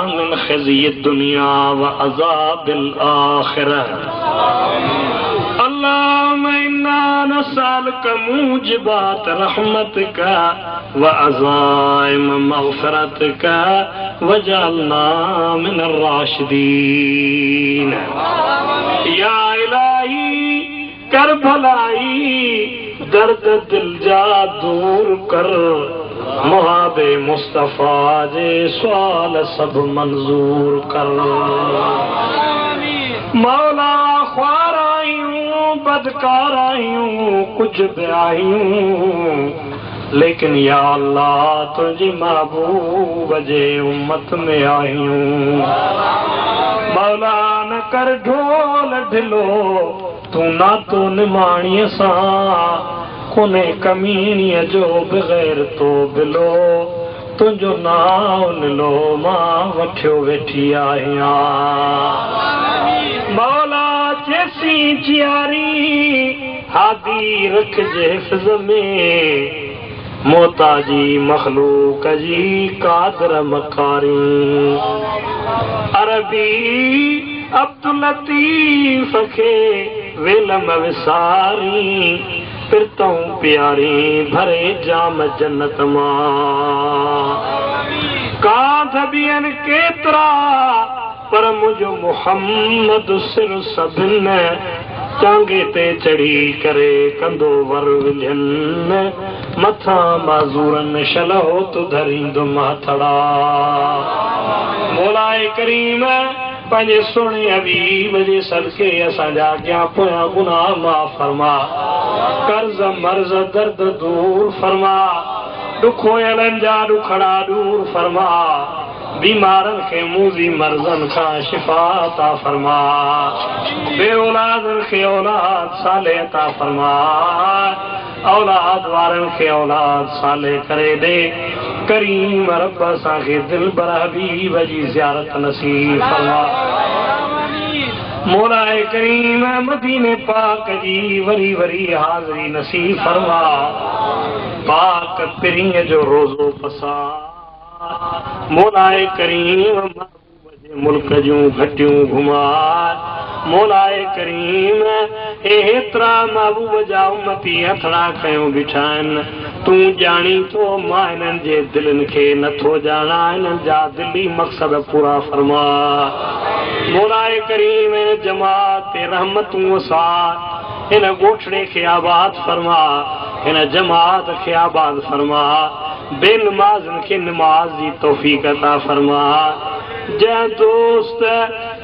من खज़ी दुनिया व अज़ाबिल आखिरह। अल्लाहुम्मा इन्ना नस्अलुका मूजिबात रहमतिका व अज़ाइम मग़फ़िरतिका वजअलना मिनर राशिदीन। या इलाही कर भलाई, दर्द दिल जा दूर कर, मुहाबे मुस्तफा जे सवाल सब मंजूर कर। मौला ख्वार आयूं बदकार आयूं कुछ भी आयूं, लेकिन या अल्लाह तुझी महबूब जे उम्मत में आयूं। मौला न कर ढोल ढिलो, तू ना तो निमाणीअ सां कोने कमीनीअ जो बग़ैर तो बिलो, तुंहिंजो नाम लो मां वठियो वेठी आहियां। मौला जैसी जियारी हादी रखजे हिफ़्ज़ में, मोहताजी मखलूक जी कादर मकारी। अरबी अब्दुल लतीफ़ खे वेलम विसारी, फिरतऊं प्यारी भरे जाम जन्नत मां। कांध बियन केतरा पर मुझो मोहम्मद सिर सभिन, टांगे ते चढ़ी करे कंदो वर विझन, मथा माज़ूरन शलो तू धरींदो माथड़ा। मौलाए करीम पंहिंजे सुहिणे हबीब जे सदके असांजा अॻियां पोयां गुनाह माफ़ फरमा, कर्ज़ मर्ज़ दर्द दूर फरमा, ॾुखोयलनि जा ॾुखड़ा दूर फरमा, बीमारनि खे मूज़ी मर्ज़नि खां शिफ़ा अता फरमा, बे औलादनि खे औलाद साले अता फरमा, औलाद वारनि खे औलाद साले करे ॾे। करीम रब असांखे दिलबर हबीब जी ज़ियारत नसीब फरमा। मौलाए करीम मदीने पाक जी वरी वरी हाज़री नसीब फरमा। पाक पिरीअ जो रोज़ो पसा, मौलाए करीम मुल्क जूं घटियूं घुमा। मौलाए करीम हेतिरा महबूब जा उम्मती हथड़ा खयूं बीठा आहिनि, तूं ॼाणी थो मां हिननि जे दिलनि खे नथो ॼाणा, हिननि जा दिली मक़सद पूरा फरमा। मौलाए करीम हिन जमात ते रहमतूं वसार, हिन ॻोठड़े खे आबाद फरमा, हिन जमात खे आबाद फरमा, बेनमाज़नि खे नमाज जी तौफ़ीक़ अता फरमा। जंहिं दोस्त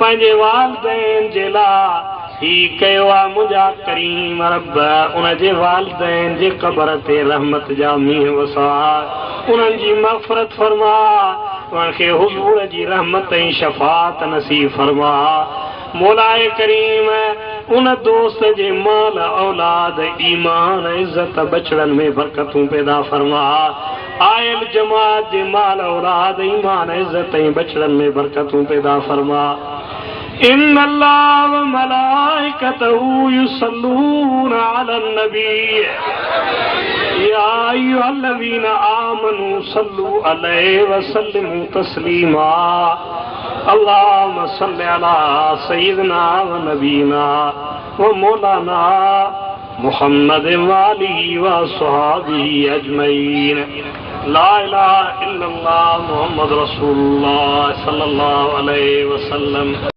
पंहिंजे वालिदैन जे लाइ ही कयो आहे मुंहिंजा करीम रब, उनजे वालिदैन जे क़बर ते रहमत जा मींहं वसा, उन्हनि जी मग़फ़िरत फरमा, उनखे हुज़ूर जी रहमत ऐं शफ़ाअत नसीब फरमा। मौलाए करीम उन दोस्त जे माल औलाद ईमान इज़्ज़त बचड़नि में बरकतूं पैदा फरमा। आयल जमात जे माल औलाद ईमान इज़्ज़त ऐं बचड़नि में बरकतूं पैदा फरमा। इन्नल्लाह व मलाइकतहू युसल्लूना अलन नबी या अय्युहल्लज़ीना आमनू सल्लू अलैहि व सल्लिमू तस्लीमा। अल्लाहुम्मा सल्लि अला सय्यिदिना व नबीना व मौलाना मुहम्मद व आलिहि व अस्हाबिहि अजमईन। ला इलाहा इल्लल्लाह मुहम्मद रसूलुल्लाह सल्लल्लाहु अलैहि वसल्लम।